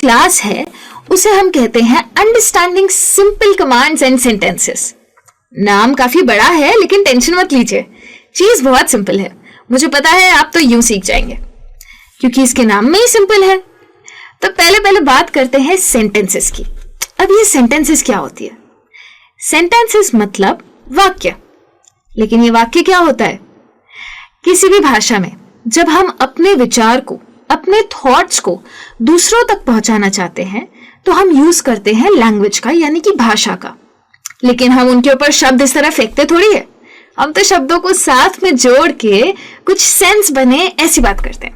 Class है उसे हम कहते हैं understanding simple commands and sentences. नाम काफी बड़ा है लेकिन टेंशन मत लीजिए, चीज बहुत सिंपल है। मुझे पता है आप तो यूं सीख जाएंगे क्योंकि इसके नाम में ही सिंपल है। तो पहले बात करते हैं सेंटेंसेस की। अब ये सेंटेंसेस क्या होती है? सेंटेंसेस मतलब वाक्य। लेकिन ये वाक्य क्या होता है? किसी भी भाषा में जब हम अपने विचार को, अपने थॉट्स को दूसरों तक पहुंचाना चाहते हैं तो हम यूज करते हैं लैंग्वेज का, यानी कि भाषा का। लेकिन हम उनके ऊपर शब्द इस तरह फेंकते थोड़ी है, हम तो शब्दों को साथ में जोड़ के कुछ सेंस बने ऐसी बात करते हैं।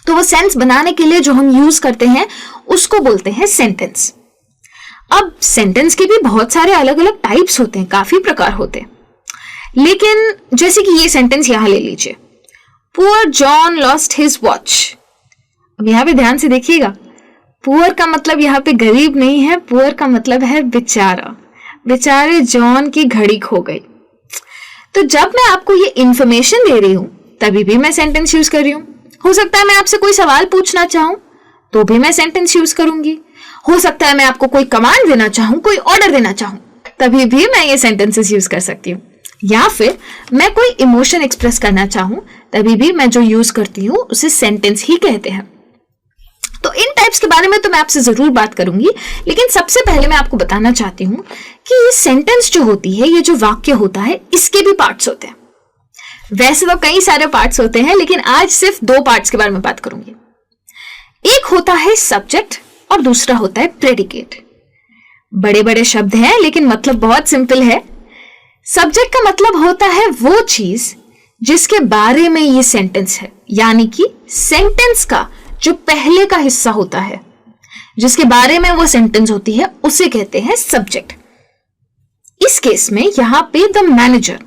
तो वो सेंस बनाने के लिए जो हम यूज करते हैं उसको बोलते हैं सेंटेंस। अब सेंटेंस के भी बहुत सारे अलग अलग टाइप्स होते हैं, काफी प्रकार होते हैं। लेकिन जैसे कि ये सेंटेंस यहां ले लीजिए, poor John lost his watch. अब यहां पे ध्यान से देखिएगा, पुअर का मतलब यहाँ पे गरीब नहीं है, पुअर का मतलब है बेचारा। बेचारे जॉन की घड़ी खो गई। तो जब मैं आपको ये इंफॉर्मेशन दे रही हूं तभी भी मैं सेंटेंस यूज कर रही हूं। हो सकता है मैं आपसे कोई सवाल पूछना चाहूं तो भी मैं सेंटेंस यूज करूंगी। हो सकता है मैं आपको कोई कमांड देना चाहूं, कोई ऑर्डर देना चाहूं, तभी भी मैं ये सेंटेंसेस यूज कर सकती हूँ। या फिर मैं कोई इमोशन एक्सप्रेस करना चाहूं तभी भी मैं जो यूज करती हूँ उसे सेंटेंस ही कहते हैं। तो इन टाइप्स के बारे में तो मैं आपसे जरूर बात करूंगी, लेकिन सबसे पहले मैं आपको बताना चाहती हूँ कि ये सेंटेंस जो होती है, ये जो वाक्य होता है, इसके भी पार्ट्स होते हैं। वैसे तो कई सारे पार्ट्स होते हैं लेकिन आज सिर्फ 2 पार्ट्स के बारे में बात करूंगी। एक होता है सब्जेक्ट और दूसरा होता है प्रेडिकेट। बड़े बड़े शब्द हैं लेकिन मतलब बहुत सिंपल है। सब्जेक्ट का मतलब होता है वो चीज जिसके बारे में ये सेंटेंस है, यानी कि सेंटेंस का जो पहले का हिस्सा होता है, जिसके बारे में वो सेंटेंस होती है, उसे कहते हैं सब्जेक्ट। इस केस में यहां पे द मैनेजर,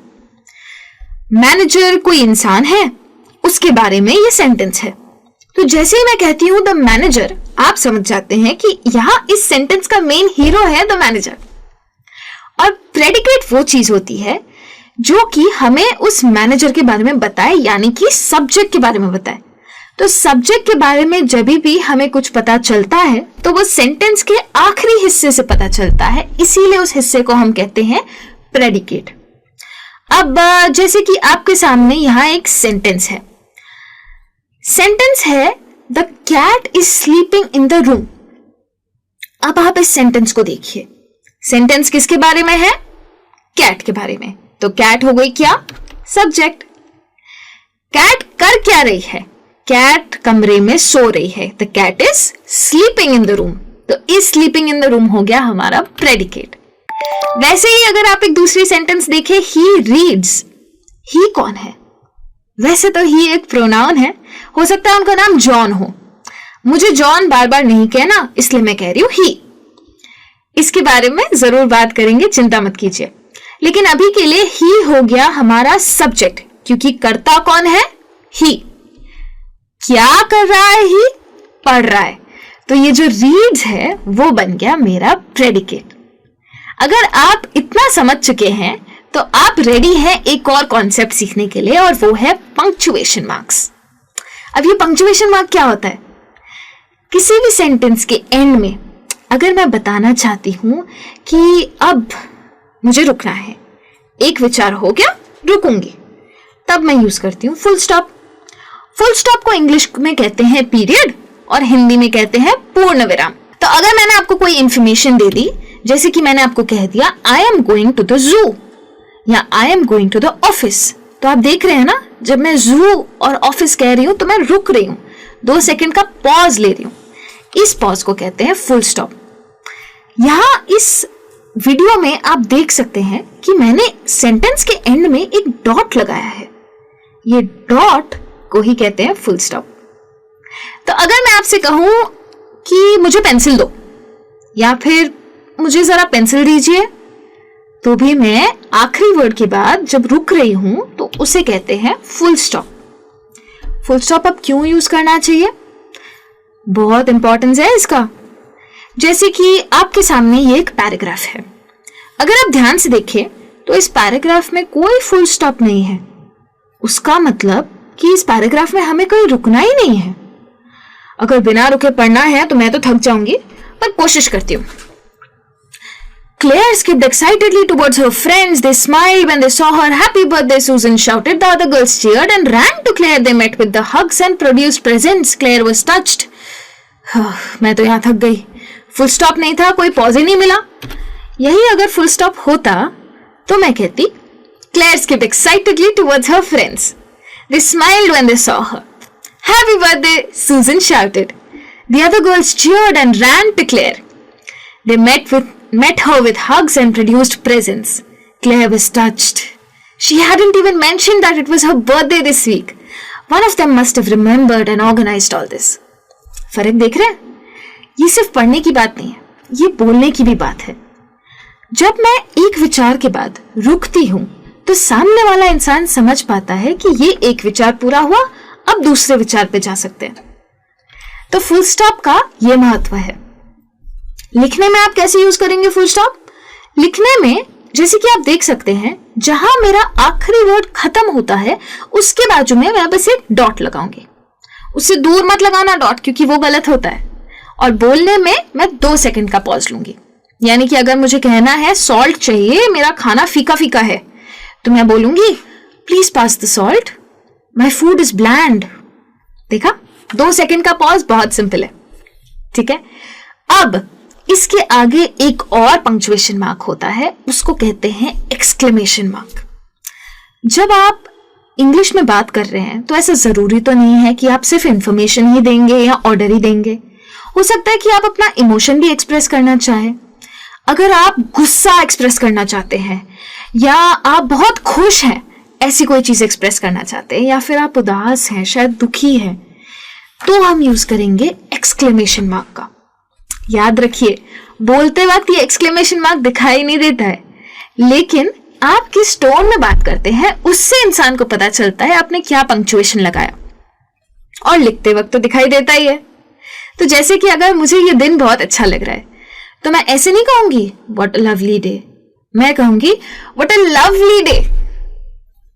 मैनेजर कोई इंसान है, उसके बारे में ये सेंटेंस है। तो जैसे ही मैं कहती हूं द मैनेजर, आप समझ जाते हैं कि यहां इस सेंटेंस का मेन हीरो है द मैनेजर। और प्रेडिकेट वो चीज होती है जो कि हमें उस मैनेजर के बारे में बताए, यानी कि सब्जेक्ट के बारे में बताए। तो सब्जेक्ट के बारे में जब भी हमें कुछ पता चलता है तो वो सेंटेंस के आखिरी हिस्से से पता चलता है, इसीलिए उस हिस्से को हम कहते हैं प्रेडिकेट। अब जैसे कि आपके सामने यहां एक सेंटेंस है। सेंटेंस है the cat is sleeping in the room. अब आप इस सेंटेंस को देखिए। सेंटेंस किसके बारे में है? कैट के बारे में। तो कैट हो गई क्या? सब्जेक्ट। कैट कर क्या रही है? कैट कमरे में सो रही है। The cat is sleeping in the room. तो is sleeping in the room हो गया हमारा प्रेडिकेट। वैसे ही अगर आप एक दूसरी सेंटेंस देखें, ही रीड्स। ही कौन है? वैसे तो ही एक प्रोनाउन है, हो सकता है उनका नाम जॉन हो। मुझे जॉन बार बार नहीं कहना, इसलिए मैं कह रही हूं ही। इसके बारे में जरूर बात करेंगे, चिंता मत कीजिए। लेकिन अभी के लिए ही हो गया हमारा सब्जेक्ट, क्योंकि करता कौन है? ही। क्या कर रहा है? ही पढ़ रहा है। तो ये जो रीड्स है वो बन गया मेरा प्रेडिकेट। अगर आप इतना समझ चुके हैं तो आप रेडी हैं एक और कॉन्सेप्ट सीखने के लिए, और वो है पंक्चुएशन मार्क्स। अब ये पंक्चुएशन मार्क क्या होता है? किसी भी सेंटेंस के एंड में अगर मैं बताना चाहती हूं कि अब मुझे रुकना है, एक विचार हो गया, रुकूंगी, तब मैं यूज करती हूं फुल स्टॉप। फुल स्टॉप को इंग्लिश में कहते हैं पीरियड और हिंदी में कहते हैं पूर्ण विराम। तो अगर मैंने आपको कोई इंफॉर्मेशन दे दी, जैसे कि मैंने आपको कह दिया I am going to the zoo या I am going to the office, तो आप देख रहे हैं ना, जब मैं जू और ऑफिस कह रही हूं तो मैं रुक रही हूं, 2 सेकंड का पॉज ले रही हूं। इस पॉज को कहते हैं फुल स्टॉप। यहां इस वीडियो में आप देख सकते हैं कि मैंने सेंटेंस के एंड में एक डॉट लगाया है। ये डॉट को ही कहते हैं फुल स्टॉप। तो अगर मैं आपसे कहूं कि मुझे पेंसिल दो या फिर मुझे जरा पेंसिल दीजिए, तो भी मैं आखिरी वर्ड के बाद जब रुक रही हूं तो उसे कहते हैं फुल स्टॉप। फुल स्टॉप अब क्यों यूज करना चाहिए? बहुत इंपॉर्टेंस है इसका। जैसे कि आपके सामने ये एक पैराग्राफ है, अगर आप ध्यान से देखें तो इस पैराग्राफ में कोई फुल स्टॉप नहीं है। उसका मतलब कि इस पैराग्राफ में हमें कहीं रुकना ही नहीं है। अगर बिना रुके पढ़ना है तो मैं तो थक जाऊंगी, पर कोशिश करती हूँ। Claire skipped excitedly towards her friends. They smiled when they saw her. Happy birthday, Susan shouted. The other girls cheered and ran to Claire. They met with the hugs and produced presents. Claire was touched. मैं तो यहाँ थक गई। Full stop नहीं था, कोई pause ही नहीं मिला। यही अगर फुल स्टॉप होता तो मैं कहती Claire skipped excitedly towards her friends. They smiled when they saw her. Happy birthday, Susan shouted. The other girls cheered and ran to Claire. They met her with hugs and produced presents. Claire was touched. She hadn't even mentioned that it was her birthday this week. One of them must have remembered and organized all this. फर्क देख रहे हैं? ये सिर्फ पढ़ने की बात नहीं है, ये बोलने की भी बात है। जब मैं एक विचार के बाद रुकती हूँ तो सामने वाला इंसान समझ पाता है कि ये एक विचार पूरा हुआ, अब दूसरे विचार पे जा सकते हैं। तो फुल स्टॉप का ये महत्व है। लिखने में आप कैसे यूज करेंगे फुल स्टॉप? लिखने में जैसे कि आप देख सकते हैं, जहां मेरा आखिरी वर्ड खत्म होता है उसके बाजू में मैं बस एक डॉट लगाऊंगी। उससे दूर मत लगाना डॉट, क्योंकि वो गलत होता है। और बोलने में मैं 2 सेकंड का पॉज लूंगी। यानी कि अगर मुझे कहना है सॉल्ट चाहिए, मेरा खाना फीका फीका है, तो मैं बोलूंगी please pass the salt, my food is bland. देखा, 2 सेकंड का पॉज बहुत सिंपल है। ठीक है, अब इसके आगे एक और पंक्चुएशन मार्क होता है, उसको कहते हैं एक्सक्लेमेशन मार्क। जब आप इंग्लिश में बात कर रहे हैं तो ऐसा जरूरी तो नहीं है कि आप सिर्फ इंफॉर्मेशन ही देंगे या ऑर्डर ही देंगे। हो सकता है कि आप अपना इमोशन भी एक्सप्रेस करना चाहें। अगर आप गुस्सा एक्सप्रेस करना चाहते हैं, या आप बहुत खुश हैं, ऐसी कोई चीज एक्सप्रेस करना चाहते हैं, या फिर आप उदास हैं, शायद दुखी हैं, तो हम यूज करेंगे एक्सक्लेमेशन मार्क का। याद रखिए, बोलते वक्त ये एक्सक्लेमेशन मार्क दिखाई नहीं देता है, लेकिन आप किस टोन में बात करते हैं उससे इंसान को पता चलता है आपने क्या पंक्चुएशन लगाया। और लिखते वक्त तो दिखाई देता ही है। तो जैसे कि अगर मुझे ये दिन बहुत अच्छा लग रहा है तो मैं ऐसे नहीं कहूंगी व्हाट अ लवली डे, मैं कहूंगी व्हाट अ लवली डे।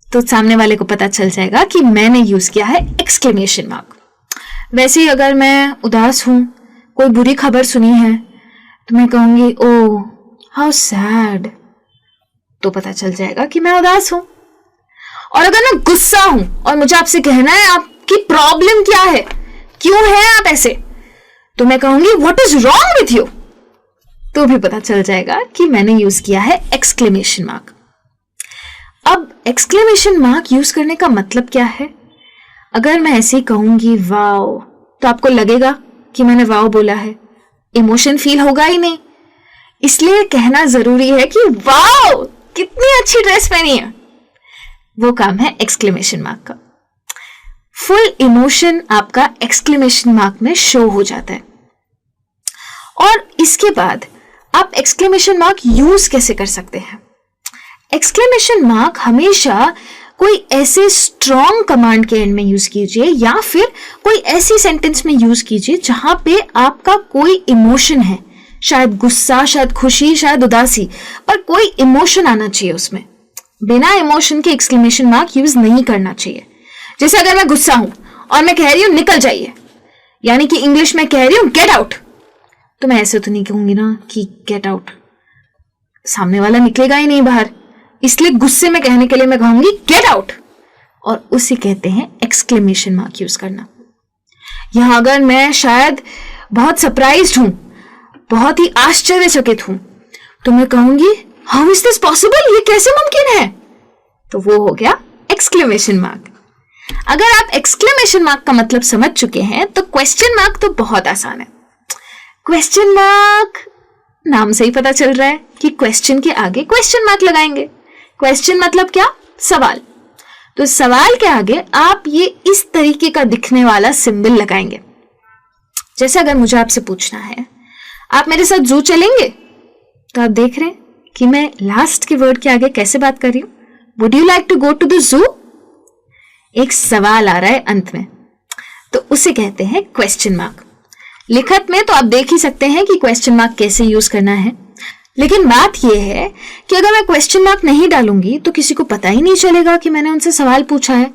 तो सामने वाले को पता चल जाएगा कि मैंने यूज किया है एक्सक्लेमेशन मार्क। वैसे ही अगर मैं उदास हूं, कोई बुरी खबर सुनी है, तो मैं कहूंगी ओह हाउ सैड, तो पता चल जाएगा कि मैं उदास हूं। और अगर मैं गुस्सा हूं और मुझे आपसे कहना है आपकी प्रॉब्लम क्या है, क्यों है आप ऐसे, तो मैं कहूंगी what is wrong with you, तो भी पता चल जाएगा कि मैंने यूज किया है एक्सक्लेमेशन मार्क। अब एक्सक्लेमेशन मार्क यूज करने का मतलब क्या है? अगर मैं ऐसे ही कहूंगी वाओ, तो आपको लगेगा कि मैंने वाओ बोला है, इमोशन फील होगा ही नहीं। इसलिए कहना जरूरी है कि वाओ कितनी अच्छी ड्रेस पहनी है। वो काम है एक्सक्लेमेशन मार्क का। फुल इमोशन आपका एक्सक्लेमेशन मार्क में शो हो जाता है। और इसके बाद आप एक्सक्लेमेशन मार्क यूज कैसे कर सकते हैं? एक्सक्लेमेशन मार्क हमेशा कोई ऐसे स्ट्रॉन्ग कमांड के एंड में यूज कीजिए, या फिर कोई ऐसी सेंटेंस में यूज कीजिए जहां पे आपका कोई इमोशन है, शायद गुस्सा, शायद खुशी, शायद उदासी, पर कोई इमोशन आना चाहिए उसमें। बिना इमोशन के एक्सक्लेमेशन मार्क यूज नहीं करना चाहिए। जैसे अगर मैं गुस्सा हूं और मैं कह रही हूं निकल जाइए, यानी कि इंग्लिश में कह रही हूं गेट आउट, तो मैं ऐसे तो नहीं कहूंगी ना कि गेट आउट, सामने वाला निकलेगा ही नहीं बाहर। इसलिए गुस्से में कहने के लिए मैं कहूंगी गेट आउट, और उसे कहते हैं एक्सक्लेमेशन मार्क यूज करना। यहां अगर मैं शायद बहुत सरप्राइज्ड हूं, बहुत ही आश्चर्यचकित हूं, तो मैं कहूंगी हाउ इज दिस पॉसिबल, ये कैसे मुमकिन है, तो वो हो गया एक्सक्लेमेशन मार्क। अगर आप एक्सक्लेमेशन मार्क का मतलब समझ चुके हैं तो क्वेश्चन मार्क तो बहुत आसान है। क्वेश्चन मार्क नाम से ही पता चल रहा है कि क्वेश्चन के आगे क्वेश्चन मार्क लगाएंगे। क्वेश्चन मतलब क्या? सवाल। तो सवाल के आगे आप ये इस तरीके का दिखने वाला सिंबल लगाएंगे। जैसे अगर मुझे आपसे पूछना है आप मेरे साथ जू चलेंगे, तो आप देख रहे हैं कि मैं लास्ट के वर्ड के आगे कैसे बात कर रही हूं, would you like to go to the zoo. एक सवाल आ रहा है अंत में, तो उसे कहते हैं क्वेश्चन मार्क। लिखत में तो आप देख ही सकते हैं कि क्वेश्चन मार्क कैसे यूज करना है, लेकिन बात यह है कि अगर मैं क्वेश्चन मार्क नहीं डालूंगी तो किसी को पता ही नहीं चलेगा कि मैंने उनसे सवाल पूछा है।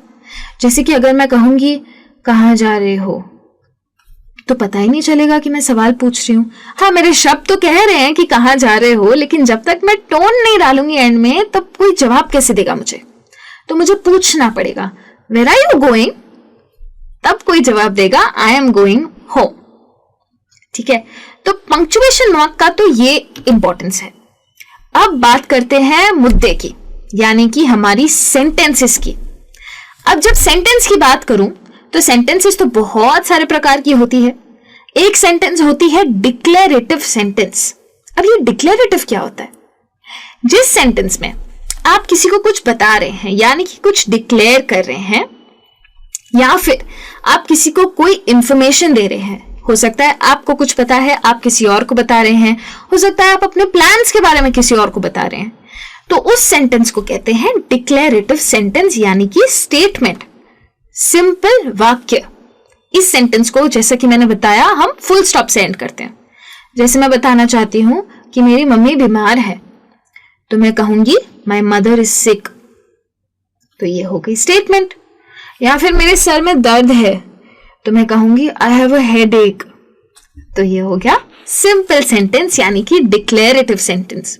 जैसे कि अगर मैं कहूंगी कहां जा रहे हो, तो पता ही नहीं चलेगा कि मैं सवाल पूछ रही हूँ। हाँ, मेरे शब्द तो कह रहे हैं कि कहाँ जा रहे हो, लेकिन जब तक मैं टोन नहीं डालूंगी एंड में, तब कोई जवाब कैसे देगा मुझे? तो मुझे पूछना पड़ेगा, वेयर आर यू गोइंग? तब कोई जवाब देगा, आई एम गोइंग होम। ठीक है, तो पंक्चुएशन मार्क का तो ये इंपॉर्टेंस है। अब बात करते हैं मुद्दे की, यानी कि हमारी सेंटेंसेस की। अब जब सेंटेंस की बात करूं तो सेंटेंसेस तो बहुत सारे प्रकार की होती है। एक सेंटेंस होती है डिक्लेरेटिव सेंटेंस। अब ये डिक्लेरेटिव क्या होता है? जिस सेंटेंस में आप किसी को कुछ बता रहे हैं, यानी कि कुछ डिक्लेयर कर रहे हैं, या फिर आप किसी को कोई इंफॉर्मेशन दे रहे हैं। हो सकता है आपको कुछ पता है, आप किसी और को बता रहे हैं। हो सकता है आप अपने प्लान्स के बारे में किसी और को बता रहे हैं। तो उस सेंटेंस को कहते हैं डिक्लेरेटिव सेंटेंस, यानी कि स्टेटमेंट, सिंपल वाक्य। इस सेंटेंस को, जैसा कि मैंने बताया, हम फुल स्टॉप से एंड करते हैं। जैसे मैं बताना चाहती हूं कि मेरी मम्मी बीमार है, तो मैं कहूंगी माय मदर इज सिक, तो ये हो गई स्टेटमेंट। या फिर मेरे सर में दर्द है, तो मैं कहूंगी आई हैव अ हेडेक, तो ये हो गया सिंपल सेंटेंस, यानी कि डिक्लेरेटिव सेंटेंस।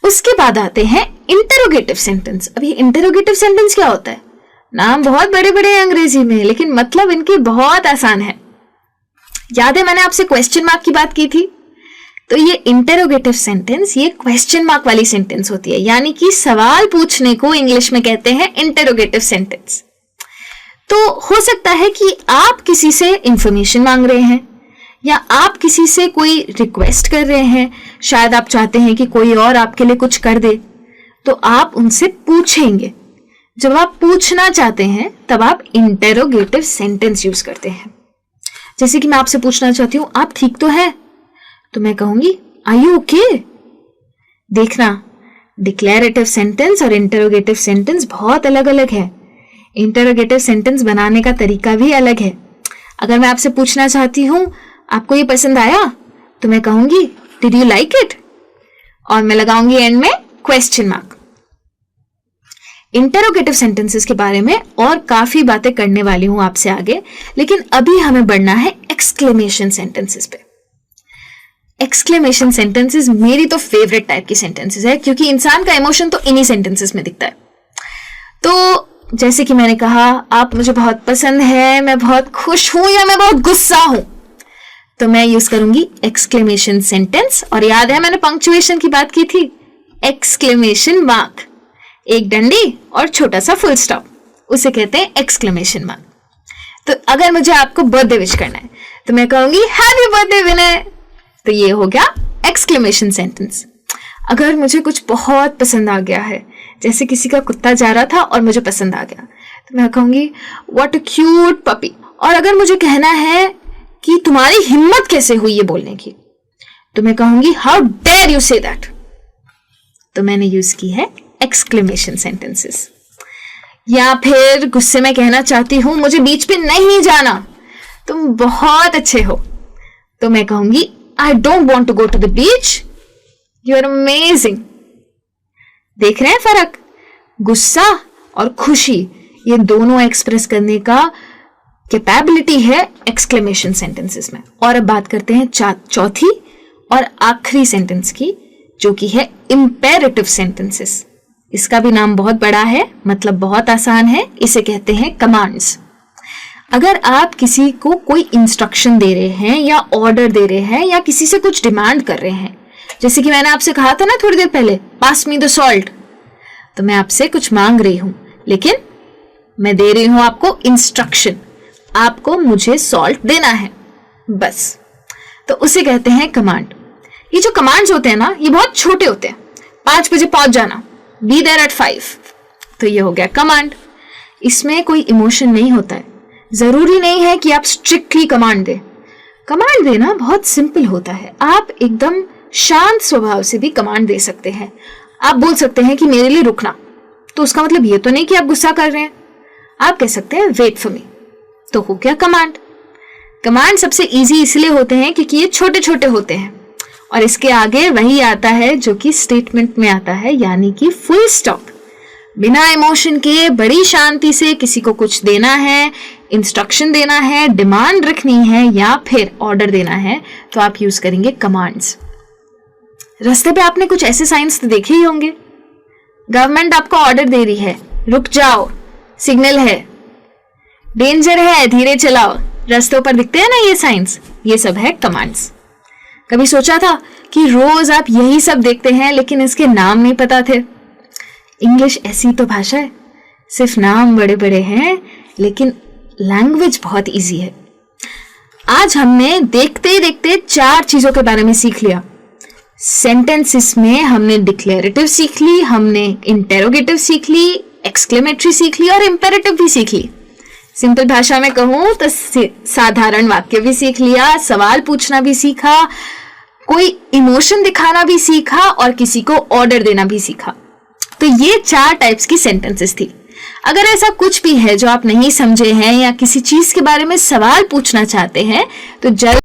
उसके बाद आते हैं इंटरोगेटिव सेंटेंस। अब ये इंटरोगेटिव सेंटेंस क्या होता है? नाम बहुत बड़े बड़े हैं अंग्रेजी में, लेकिन मतलब इनके बहुत आसान है। याद है मैंने आपसे क्वेश्चन मार्क की बात की थी? तो ये इंटरोगेटिव सेंटेंस, ये क्वेश्चन मार्क वाली सेंटेंस होती है, यानी कि सवाल पूछने को इंग्लिश में कहते हैं इंटरोगेटिव सेंटेंस। तो हो सकता है कि आप किसी से इंफॉर्मेशन मांग रहे हैं, या आप किसी से कोई रिक्वेस्ट कर रहे हैं, शायद आप चाहते हैं कि कोई और आपके लिए कुछ कर दे, तो आप उनसे पूछेंगे। जब आप पूछना चाहते हैं तब आप इंटरोगेटिव सेंटेंस यूज करते हैं। जैसे कि मैं आपसे पूछना चाहती हूं, आप ठीक तो है? तो मैं कहूंगी आर यू ओके? देखना, डिक्लेरेटिव सेंटेंस और इंटरोगेटिव सेंटेंस बहुत अलग अलग है। इंटरोगेटिव सेंटेंस बनाने का तरीका भी अलग है। अगर मैं आपसे पूछना चाहती हूं आपको ये पसंद आया, तो मैं कहूंगी डिड यू लाइक इट, और मैं लगाऊंगी एंड में क्वेश्चन मार्क। इंटरोगेटिव सेंटेंसेस के बारे में और काफी बातें करने वाली हूं आपसे आगे, लेकिन अभी हमें बढ़ना है एक्सक्लेमेशन सेंटेंसेस पे। एक्सक्लेमेशन सेंटेंसेस मेरी तो फेवरेट टाइप की सेंटेंसेस है, क्योंकि इंसान का इमोशन तो इन्हीं सेंटेंसेस में दिखता है। तो जैसे कि मैंने कहा, आप मुझे बहुत पसंद है, मैं बहुत खुश हूं, या मैं बहुत गुस्सा हूं, तो मैं यूज करूंगी एक्सक्लेमेशन सेंटेंस। और याद है मैंने पंक्चुएशन की बात की थी, एक्सक्लेमेशन मार्क, एक डंडी और छोटा सा फुल स्टॉप, उसे कहते हैं एक्सक्लेमेशन मार्क। तो अगर मुझे आपको बर्थडे विश करना है, तो मैं कहूंगी हैप्पी बर्थडे विनय, तो ये हो गया एक्सक्लेमेशन सेंटेंस। अगर मुझे कुछ बहुत पसंद आ गया है, जैसे किसी का कुत्ता जा रहा था और मुझे पसंद आ गया, तो मैं कहूंगी व्हाट अ क्यूट पपी। और अगर मुझे कहना है कि तुम्हारी हिम्मत कैसे हुई ये बोलने की, तो मैं कहूंगी how dare you say that, तो मैंने यूज की है एक्सक्लेमेशन सेंटेंसेस। या फिर गुस्से में कहना चाहती हूं मुझे बीच पे नहीं जाना, तुम बहुत अच्छे हो, तो मैं कहूंगी I don't want to go to the beach, you are amazing. देख रहे हैं फर्क? गुस्सा और खुशी, ये दोनों एक्सप्रेस करने का कैपेबिलिटी है एक्सक्लेमेशन सेंटेंसेस में। और अब बात करते हैं चौथी और आखिरी सेंटेंस की, जो कि है इंपेरेटिव सेंटेंसेस। इसका भी नाम बहुत बड़ा है, मतलब बहुत आसान है, इसे कहते हैं कमांड्स। अगर आप किसी को कोई इंस्ट्रक्शन दे रहे हैं, या ऑर्डर दे रहे हैं, या किसी से कुछ डिमांड कर रहे हैं, जैसे कि मैंने आपसे कहा था ना थोड़ी देर पहले, पास मी द सॉल्ट, तो मैं आपसे कुछ मांग रही हूं, लेकिन मैं दे रही हूं आपको इंस्ट्रक्शन, आपको मुझे सॉल्ट देना है, बस, तो उसे कहते हैं कमांड। ये जो कमांड्स होते हैं ना, ये बहुत छोटे होते हैं। 5 बजे पहुंच जाना, बी देयर एट 5, तो ये हो गया कमांड। इसमें कोई इमोशन नहीं होता है, जरूरी नहीं है कि आप स्ट्रिक्टली कमांड दें। कमांड देना बहुत सिंपल होता है, आप एकदम शांत स्वभाव से भी कमांड दे सकते हैं। आप बोल सकते हैं कि मेरे लिए रुकना, तो उसका मतलब ये तो नहीं कि आप गुस्सा कर रहे हैं, आप कह सकते हैं वेट फॉर मी, तो हो गया कमांड। कमांड सबसे इजी इसलिए होते हैं क्योंकि ये छोटे छोटे होते हैं, और इसके आगे वही आता है जो कि स्टेटमेंट में आता है, यानी कि फुल स्टॉप। बिना इमोशन के बड़ी शांति से किसी को कुछ देना है, इंस्ट्रक्शन देना है, डिमांड रखनी है या फिर ऑर्डर देना है तो आप यूज करेंगे कमांड्स। रास्ते पे आपने कुछ ऐसे साइंस तो देखे ही होंगे। गवर्नमेंट आपको ऑर्डर दे रही है, रुक जाओ, सिग्नल है, डेंजर है, धीरे चलाओ। रास्तों पर दिखते हैं ना ये साइंस, ये सब है कमांड्स। कभी सोचा था कि रोज आप यही सब देखते हैं लेकिन इसके नाम नहीं पता थे? इंग्लिश ऐसी तो भाषा है, सिर्फ नाम बड़े बड़े हैं लेकिन लैंग्वेज बहुत इजी है। आज हमने देखते देखते 4 चीजों के बारे में सीख लिया। सेंटेंसेस में हमने डिक्लेरेटिव सीख ली, हमने इंटेरोगेटिव सीख ली, एक्सक्लेमेटरी सीख ली और इंपेरेटिव भी सीख ली। सिंपल भाषा में कहूं तो साधारण वाक्य भी सीख लिया, सवाल पूछना भी सीखा, कोई इमोशन दिखाना भी सीखा और किसी को ऑर्डर देना भी सीखा। तो ये 4 टाइप्स की सेंटेंसेस थी। अगर ऐसा कुछ भी है जो आप नहीं समझे हैं या किसी चीज के बारे में सवाल पूछना चाहते हैं तो जल्द